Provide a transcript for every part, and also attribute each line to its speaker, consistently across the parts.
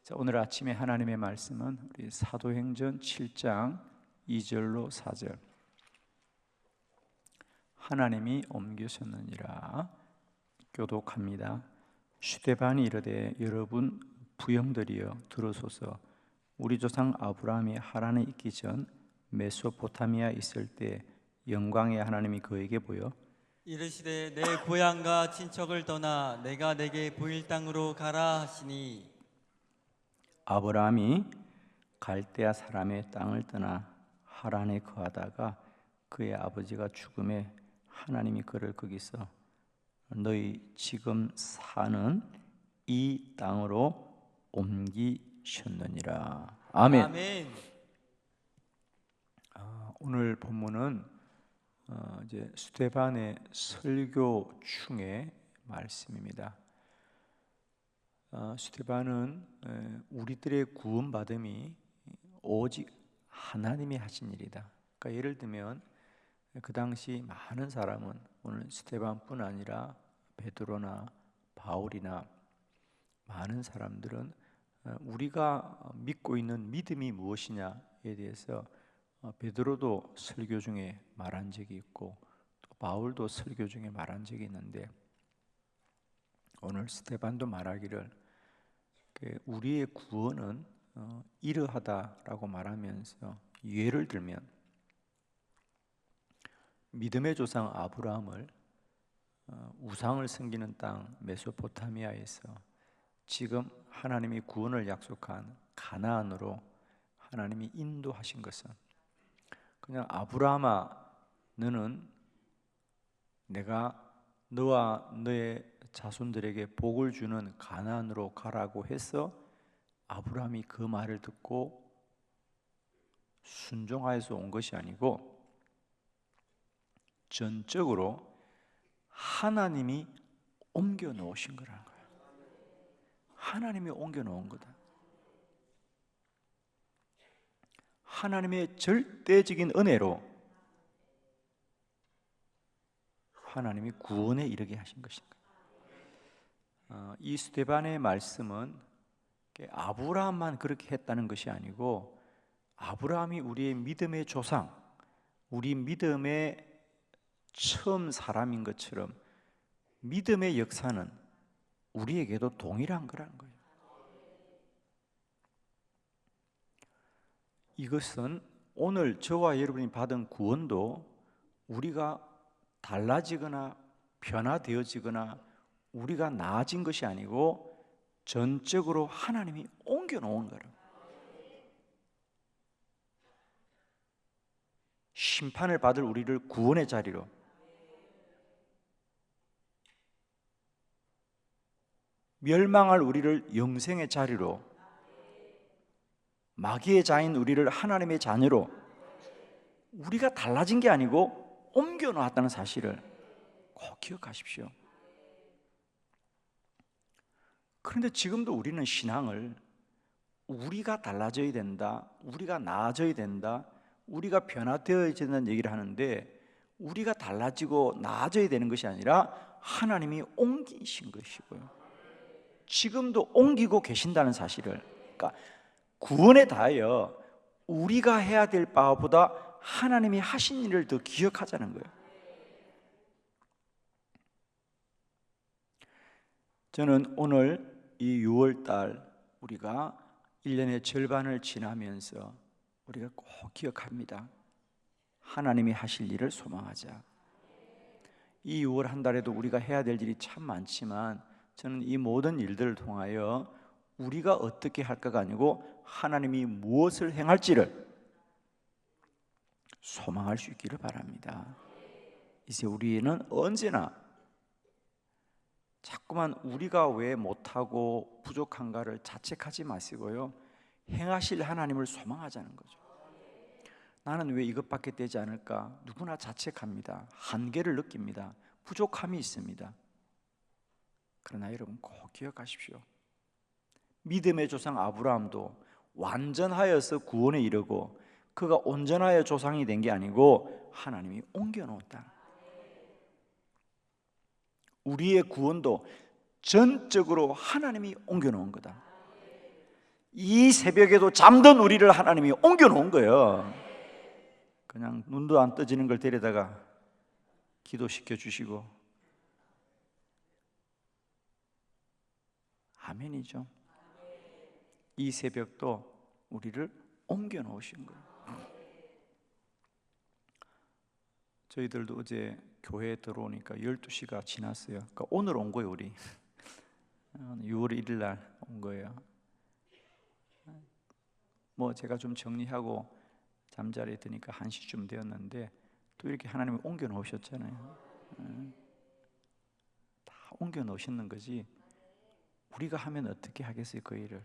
Speaker 1: 자, 오늘 아침에 하나님의 말씀은 우리 사도행전 7장 2절로 4절. 하나님이 옮기셨느니라. 교독합니다. 슈데반이 이르되 여러분 부형들이여 들으소서. 우리 조상 아브라함이 하란에 있기 전 메소포타미아에 있을 때 영광의 하나님이 그에게 보여
Speaker 2: 이르시되 내 고향과 친척을 떠나 내가 내게 보일 땅으로 가라 하시니,
Speaker 1: 아브라함이 갈대아 사람의 땅을 떠나 하란에 거하다가 그의 아버지가 죽음에 하나님이 그를 거기서 너희 지금 사는 이 땅으로 옮기셨느니라. 아멘.
Speaker 2: 아멘.
Speaker 1: 오늘 본문은 이제 스데반의 설교 중의 말씀입니다. 스데반은 우리들의 구원받음이 오직 하나님이 하신 일이다. 그러니까 예를 들면 그 당시 많은 사람은 오늘 스데반뿐 아니라 베드로나 바울이나 많은 사람들은 우리가 믿고 있는 믿음이 무엇이냐에 대해서 베드로도 설교 중에 말한 적이 있고 또 바울도 설교 중에 말한 적이 있는데 오늘 스데반도 말하기를 우리의 구원은 이러하다라고 말하면서 예를 들면 믿음의 조상 아브라함을 우상을 섬기는 땅 메소포타미아에서 지금 하나님이 구원을 약속한 가나안으로 하나님이 인도하신 것은 그냥 아브라함아 너는 내가 너와 너의 자손들에게 복을 주는 가나안으로 가라고 해서 아브라함이 그 말을 듣고 순종하여서 온 것이 아니고 전적으로 하나님이 옮겨 놓으신 거라는 거예요. 하나님이 옮겨 놓은 거다. 하나님의 절대적인 은혜로 하나님이 구원에 이르게 하신 것입니다. 이 스데반의 말씀은 아브라함만 그렇게 했다는 것이 아니고 아브라함이 우리의 믿음의 조상, 우리 믿음의 처음 사람인 것처럼 믿음의 역사는 우리에게도 동일한 거라는 거예요. 이것은 오늘 저와 여러분이 받은 구원도 우리가 달라지거나 변화되어지거나 우리가 나아진 것이 아니고 전적으로 하나님이 옮겨 놓은 거예요. 심판을 받을 우리를 구원의 자리로, 멸망할 우리를 영생의 자리로, 마귀의 자인 우리를 하나님의 자녀로, 우리가 달라진 게 아니고 옮겨 놓았다는 사실을 꼭 기억하십시오. 그런데 지금도 우리는 신앙을 우리가 달라져야 된다, 우리가 나아져야 된다, 우리가 변화되어야 된다는 얘기를 하는데 우리가 달라지고 나아져야 되는 것이 아니라 하나님이 옮기신 것이고요. 지금도 옮기고 계신다는 사실을, 그러니까 구원에 다하여 우리가 해야 될 바보다 하나님이 하신 일을 더 기억하자는 거예요. 저는 오늘 이 6월달 우리가 1년의 절반을 지나면서 우리가 꼭 기억합니다. 하나님이 하실 일을 소망하자. 이 6월 한 달에도 우리가 해야 될 일이 참 많지만 저는 이 모든 일들을 통하여 우리가 어떻게 할까가 아니고 하나님이 무엇을 행할지를 소망할 수 있기를 바랍니다. 이제 우리는 언제나 자꾸만 우리가 왜 못하고 부족한가를 자책하지 마시고요, 행하실 하나님을 소망하자는 거죠. 나는 왜 이것밖에 되지 않을까? 누구나 자책합니다. 한계를 느낍니다. 부족함이 있습니다. 그러나 여러분 꼭 기억하십시오. 믿음의 조상 아브라함도 완전하여서 구원에 이르고 그가 온전하여 조상이 된 게 아니고 하나님이 옮겨 놓았다. 우리의 구원도 전적으로 하나님이 옮겨 놓은 거다. 이 새벽에도 잠든 우리를 하나님이 옮겨놓은 거예요. 그냥 눈도 안 떠지는 걸 데려다가 기도시켜 주시고, 아멘이죠. 이 새벽도 우리를 옮겨놓으신 거예요. 저희들도 어제 교회에 들어오니까 12시가 지났어요. 그러니까 오늘 온 거예요. 우리 6월 1일 날 온 거예요. 뭐 제가 좀 정리하고 잠자리에 드니까 1시쯤 되었는데 또 이렇게 하나님이 옮겨 놓으셨잖아요. 다 옮겨 놓으시는 거지 우리가 하면 어떻게 하겠어요? 그 일을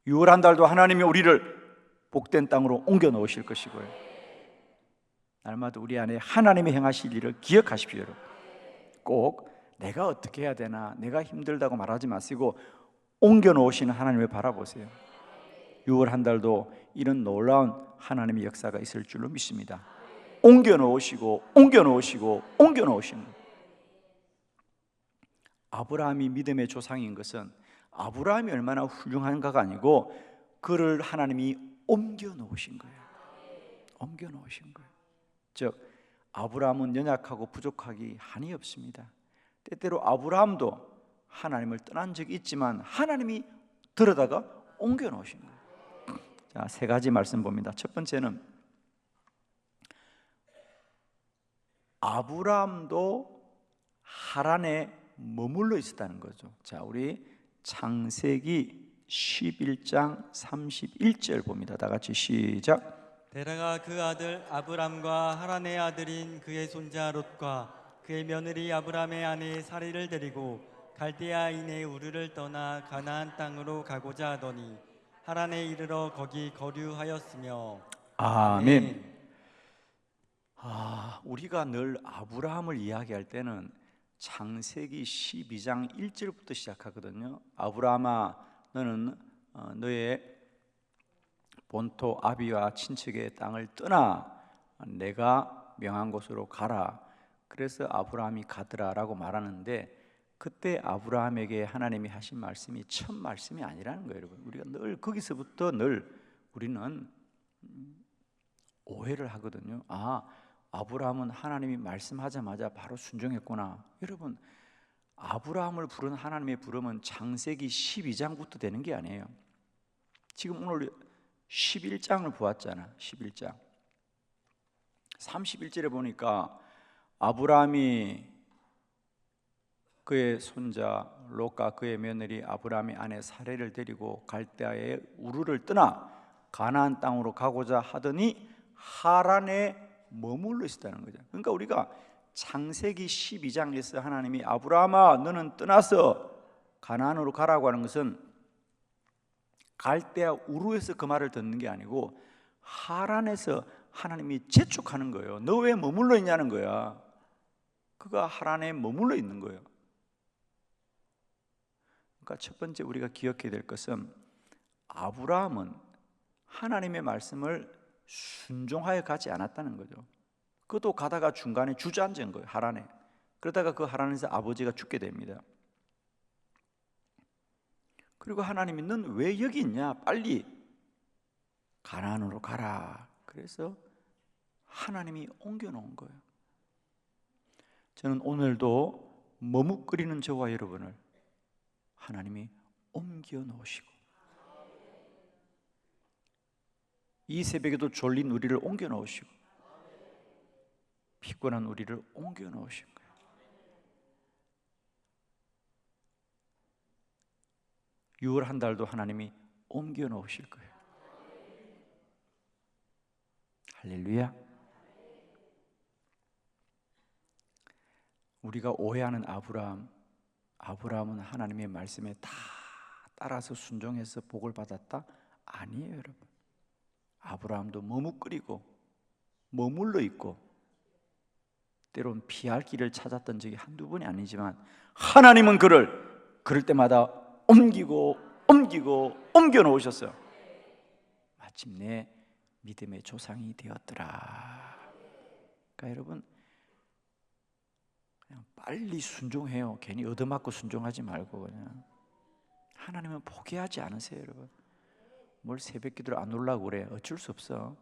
Speaker 1: 6월 한 달도 하나님이 우리를 복된 땅으로 옮겨 놓으실 것이고요. 날마다 우리 안에 하나님이 행하실 일을 기억하십시오. 여러분. 꼭 내가 어떻게 해야 되나, 내가 힘들다고 말하지 마시고 옮겨 놓으시는 하나님을 바라보세요. 6월 한 달도 이런 놀라운 하나님의 역사가 있을 줄로 믿습니다. 옮겨 놓으시고 옮겨 놓으시고 옮겨 놓으시는 거예요. 아브라함이 믿음의 조상인 것은 아브라함이 얼마나 훌륭한가가 아니고 그를 하나님이 옮겨 놓으신 거예요. 옮겨 놓으신 거예요. 즉 아브라함은 연약하고 부족하기 한이 없습니다. 때때로 아브라함도 하나님을 떠난 적이 있지만 하나님이 들어다가 옮겨 놓으신 거예요. 자, 세 가지 말씀 봅니다. 첫 번째는 아브라함도 하란에 머물러 있었다는 거죠. 자, 우리 창세기 11장 31절 봅니다. 다 같이 시작.
Speaker 2: 데라가 그 아들 아브람과 하란의 아들인 그의 손자 롯과 그의 며느리 아브람의 아내 사리를 데리고 갈대아인의 우르를 떠나 가나안 땅으로 가고자 하더니 하란에 이르러 거기 거류하였으며.
Speaker 1: 아멘. 우리가 늘 아브라함을 이야기할 때는 창세기 12장 1절부터 시작하거든요. 아브라함아, 너는 너의 본토 아비와 친척의 땅을 떠나 내가 명한 곳으로 가라. 그래서 아브라함이 가더라라고 말하는데, 그때 아브라함에게 하나님이 하신 말씀이 첫 말씀이 아니라는 거예요. 여러분, 우리가 늘 거기서부터 늘 우리는 오해를 하거든요. 아브라함은 하나님이 말씀하자마자 바로 순종했구나. 여러분, 아브라함을 부른 하나님의 부름은 창세기 12장부터 되는 게 아니에요. 지금 오늘 11장을 보았잖아. 11장 31절에 보니까 아브라함이 그의 손자 롯과 그의 며느리 아브라함의 아내 사레를 데리고 갈대아의 우르를 떠나 가나안 땅으로 가고자 하더니 하란에 머물러 있었다는 거죠. 그러니까 우리가 창세기 12장에서 하나님이 아브라함아 너는 떠나서 가나안으로 가라고 하는 것은 갈대아 우르에서 그 말을 듣는 게 아니고 하란에서 하나님이 재촉하는 거예요. 너 왜 머물러 있냐는 거야. 그가 하란에 머물러 있는 거예요. 그러니까 첫 번째 우리가 기억해야 될 것은 아브라함은 하나님의 말씀을 순종하여 가지 않았다는 거죠. 그도 가다가 중간에 주저앉은 거예요. 하란에. 그러다가 그 하란에서 아버지가 죽게 됩니다. 그리고 하나님이 넌 왜 여기 있냐? 빨리 가나안으로 가라. 그래서 하나님이 옮겨놓은 거예요. 저는 오늘도 머뭇거리는 저와 여러분을 하나님이 옮겨놓으시고 이 새벽에도 졸린 우리를 옮겨놓으시고 피곤한 우리를 옮겨놓으신 거예요. 유월 한 달도 하나님이 옮겨놓으실 거예요. 할렐루야. 우리가 오해하는 아브라함은 하나님의 말씀에 다 따라서 순종해서 복을 받았다? 아니에요, 여러분. 아브라함도 머뭇거리고 머물러 있고 때론 피할 길을 찾았던 적이 한두 번이 아니지만 하나님은 그를 그럴 때마다 옮기고 옮겨 놓으셨어요. 마침내 믿음의 조상이 되었더라. 그러니까 여러분 그냥 빨리 순종해요. 괜히 얻어맞고 순종하지 말고 그냥 하나님은 포기하지 않으세요, 여러분. 뭘 새벽 기도를 안 오려고 그래? 어쩔 수 없어.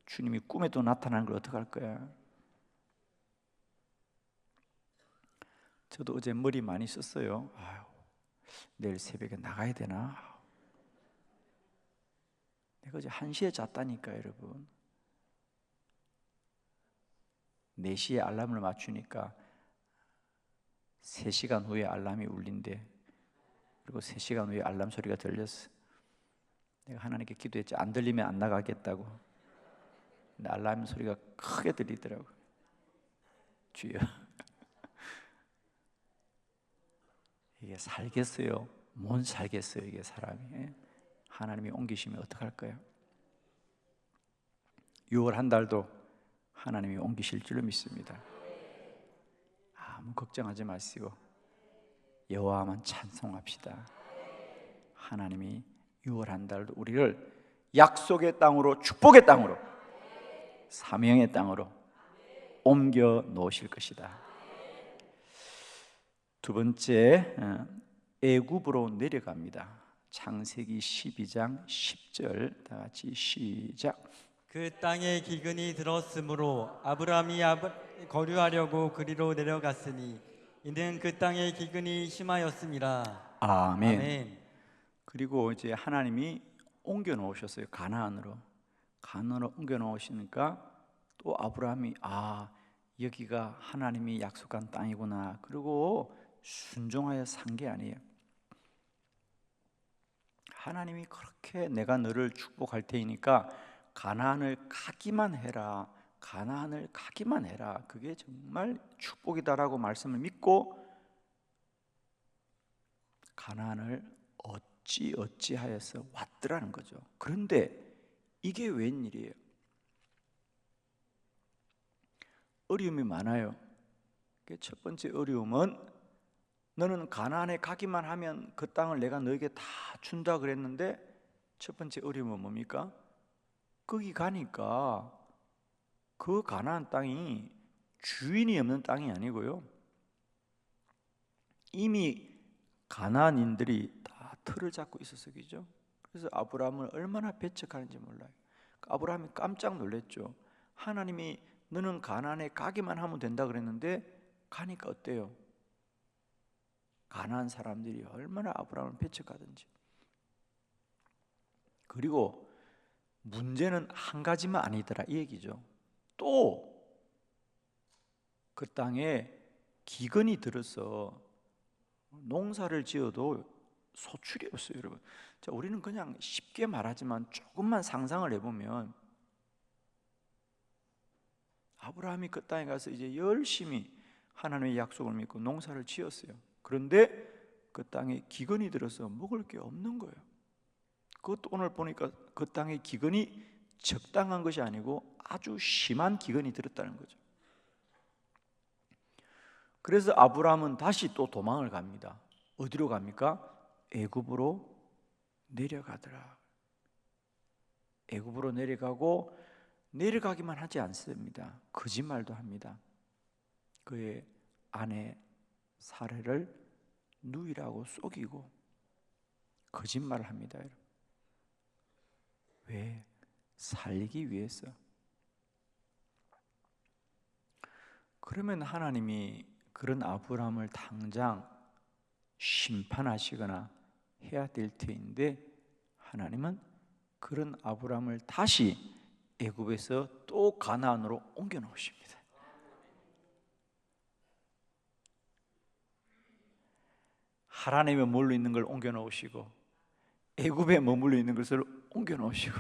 Speaker 1: 주님이 꿈에도 나타나는 걸 어떡할 거야? 저도 어제 머리 많이 썼어요. 아유, 내일 새벽에 나가야 되나? 내가 어제 1시에 잤다니까 여러분. 4시에 알람을 맞추니까 3시간 후에 알람이 울린대. 그리고 3시간 후에 알람 소리가 들렸어. 내가 하나님께 기도했지. 안 들리면 안 나가겠다고. 근데 알람 소리가 크게 들리더라고. 주여, 이게 살겠어요? 못 살겠어요 이게 사람이. 하나님이 옮기시면 어떡할 거예요? 6월 한 달도 하나님이 옮기실 줄로 믿습니다. 아무 걱정하지 마시고 여호와만 찬송합시다. 하나님이 6월 한 달도 우리를 약속의 땅으로, 축복의 땅으로, 사명의 땅으로 옮겨 놓으실 것이다. 두 번째, 애굽으로 내려갑니다. 창세기 12장 10절 다 같이 시작.
Speaker 2: 그 땅에 기근이 들었으므로 아브람이 거류하려고 그리로 내려갔으니 이는 그 땅에 기근이 심하였음이라.
Speaker 1: 아멘.
Speaker 2: 아멘.
Speaker 1: 그리고 이제 하나님이 옮겨 놓으셨어요. 가나안으로 옮겨 놓으시니까 또 아브라함이 여기가 하나님이 약속한 땅이구나. 그리고 순종하여 산 게 아니에요. 하나님이 그렇게 내가 너를 축복할 테니까 가나안을 가기만 해라. 가나안을 가기만 해라. 그게 정말 축복이다라고 말씀을 믿고 가나안을 어찌하여서 왔더라는 거죠. 그런데 이게 웬일이에요? 어려움이 많아요. 첫 번째 어려움은 너는 가나안에 가기만 하면 그 땅을 내가 너에게 다 준다 그랬는데 첫 번째 어려움은 뭡니까? 거기 가니까 그 가나안 땅이 주인이 없는 땅이 아니고요, 이미 가나안인들이 다 틀을 잡고 있어서 그죠? 그래서 아브라함을 얼마나 배척하는지 몰라요. 아브라함이 깜짝 놀랐죠. 하나님이 너는 가나안에 가기만 하면 된다 그랬는데 가니까 어때요? 가나안 사람들이 얼마나 아브라함을 배척하든지. 그리고 문제는 한 가지만 아니더라 이 얘기죠. 또 그 땅에 기근이 들어서 농사를 지어도 소출이 없어요, 여러분. 자, 우리는 그냥 쉽게 말하지만 조금만 상상을 해보면 아브라함이 그 땅에 가서 이제 열심히 하나님의 약속을 믿고 농사를 지었어요. 그런데 그 땅에 기근이 들어서 먹을 게 없는 거예요. 그것도 오늘 보니까 그 땅에 기근이 적당한 것이 아니고 아주 심한 기근이 들었다는 거죠. 그래서 아브라함은 다시 또 도망을 갑니다. 어디로 갑니까? 애굽으로 내려가더라. 애굽으로 내려가고 내려가기만 하지 않습니다. 거짓말도 합니다. 그의 아내 사례를 누이라고 속이고 거짓말을 합니다. 여러분. 왜? 살기 위해서. 그러면 하나님이 그런 아브라함을 당장 심판하시거나 해야 될 터인데 하나님은 그런 아브라함을 다시 애굽에서 또 가나안으로 옮겨 놓으십니다. 하나님에 머물러 있는 걸 옮겨 놓으시고 애굽에 머물러 있는 것을 옮겨 놓으시고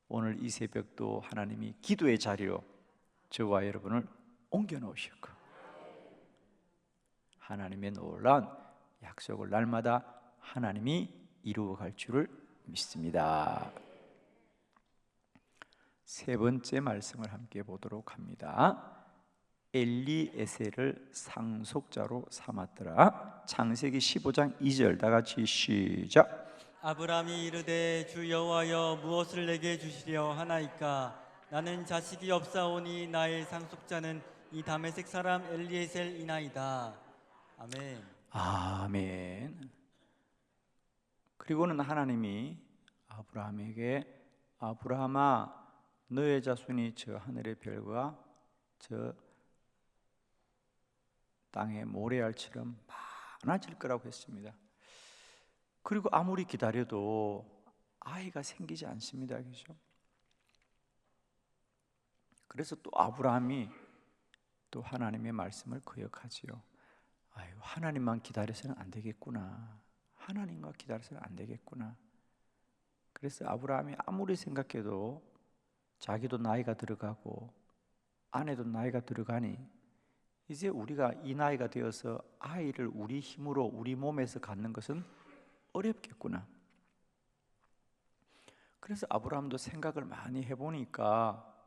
Speaker 1: 오늘 이 새벽도 하나님이 기도의 자리로 저와 여러분을 옮겨 놓으셨고 하나님의 놀라운 약속을 날마다 하나님이 이루어 갈 줄을 믿습니다. 세 번째 말씀을 함께 보도록 합니다. 엘리에셀을 상속자로 삼았더라. 창세기 15장 2절 다 같이 시작.
Speaker 2: 아브람이 이르되 주 여호와여 무엇을 내게 주시려 하나이까? 나는 자식이 없사오니 나의 상속자는 이 다메섹 사람 엘리에셀이나이다. 아멘.
Speaker 1: 아멘. 그리고는 하나님이 아브라함에게 아브라함아 너의 자손이 저 하늘의 별과 저 땅의 모래알처럼 많아질 거라고 했습니다. 그리고 아무리 기다려도 아이가 생기지 않습니다. 그죠? 그래서 또 아브라함이 또 하나님의 말씀을 거역하지요. 아유, 하나님만 기다려서는 안 되겠구나. 하나님과 기다려서는 안 되겠구나. 그래서 아브라함이 아무리 생각해도 자기도 나이가 들어가고 아내도 나이가 들어가니 이제 우리가 이 나이가 되어서 아이를 우리 힘으로 우리 몸에서 갖는 것은 어렵겠구나. 그래서 아브라함도 생각을 많이 해보니까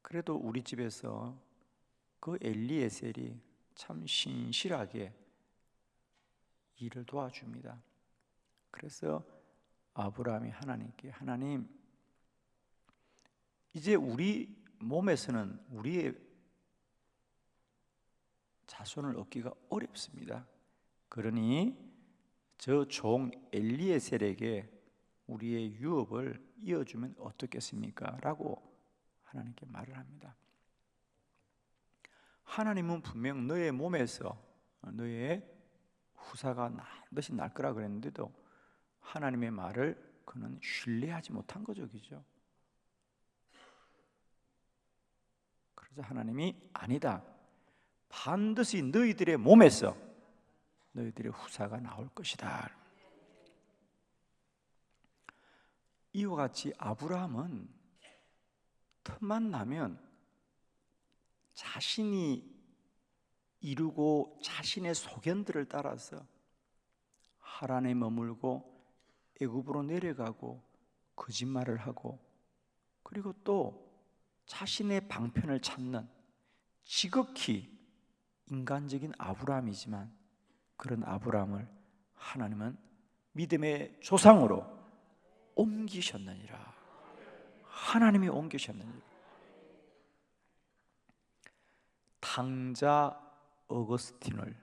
Speaker 1: 그래도 우리 집에서 그 엘리에셀이 참 신실하게 일을 도와줍니다. 그래서 아브라함이 하나님께 하나님 이제 우리 몸에서는 우리의 자손을 얻기가 어렵습니다. 그러니 저 종 엘리에셀에게 우리의 유업을 이어주면 어떻겠습니까? 라고 하나님께 말을 합니다. 하나님은 분명 너의 몸에서 너의 후사가 반드시 날 거라 그랬는데도 하나님의 말을 그는 신뢰하지 못한 거죠. 그죠? 그래서 하나님이 아니다. 반드시 너희들의 몸에서 너희들의 후사가 나올 것이다. 이와 같이 아브라함은 틈만 나면 자신이 이루고 자신의 소견들을 따라서 하란에 머물고 애굽으로 내려가고 거짓말을 하고 그리고 또 자신의 방편을 찾는 지극히 인간적인 아브라함이지만 그런 아브라함을 하나님은 믿음의 조상으로 옮기셨느니라. 하나님이 옮기셨느니라. 탕자 어거스틴을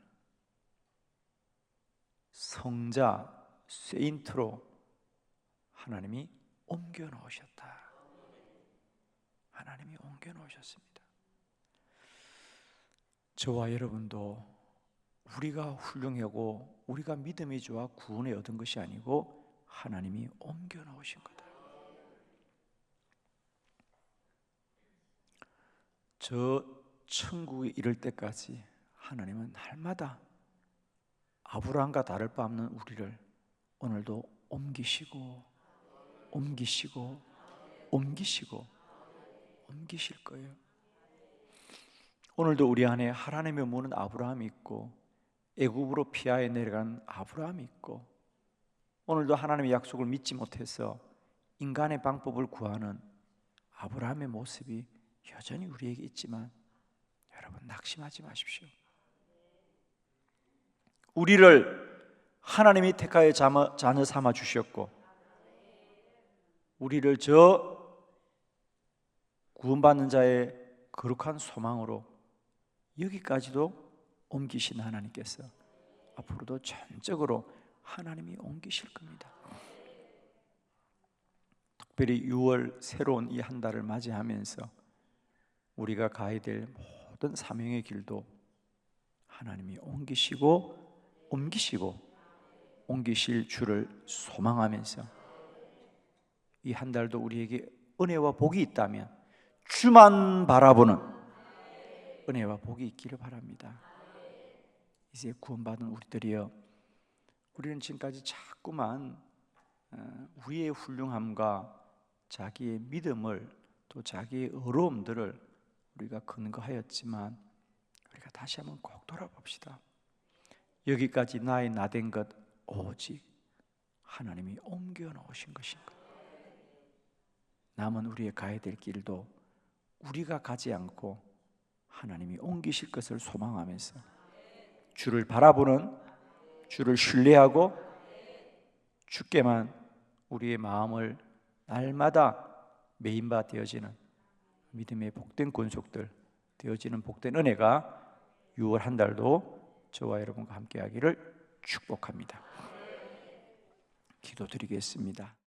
Speaker 1: 성자 세인트로 하나님이 옮겨 놓으셨다. 하나님이 옮겨 놓으셨습니다. 저와 여러분도 우리가 훌륭하고 우리가 믿음이 좋아 구원을 얻은 것이 아니고 하나님이 옮겨 놓으신 거다. 저 천국에 이를 때까지 하나님은 날마다 아브라함과 다를 바 없는 우리를 오늘도 옮기시고 옮기시고 옮기시고 옮기실 거예요. 오늘도 우리 안에 하나님의 무는 아브라함이 있고 애굽으로 피하여 내려간 아브라함이 있고 오늘도 하나님의 약속을 믿지 못해서 인간의 방법을 구하는 아브라함의 모습이 여전히 우리에게 있지만 여러분 낙심하지 마십시오. 우리를 하나님이 택하여 자녀 삼아 주셨고 우리를 저 구원받는 자의 거룩한 소망으로 여기까지도 옮기신 하나님께서 앞으로도 전적으로 하나님이 옮기실 겁니다. 특별히 6월 새로운 이 한 달을 맞이하면서 우리가 가야 될 모든 사명의 길도 하나님이 옮기실 줄을 소망하면서 이 한 달도 우리에게 은혜와 복이 있다면 주만 바라보는 은혜와 복이 있기를 바랍니다. 이제 구원받은 우리들이여, 우리는 지금까지 자꾸만 우리의 훌륭함과 자기의 믿음을 또 자기의 어려움들을 우리가 근거하였지만 우리가 다시 한번 꼭 돌아봅시다. 여기까지 나의 나된 것 오직 하나님이 옮겨 놓으신 것인가. 남은 우리의 가야 될 길도 우리가 가지 않고 하나님이 옮기실 것을 소망하면서 주를 바라보는, 주를 신뢰하고 주께만 우리의 마음을 날마다 메인바 되어지는 믿음의 복된 권속들 되어지는 복된 은혜가 6월 한 달도 저와 여러분과 함께 하기를 축복합니다. 기도 기도드리겠습니다.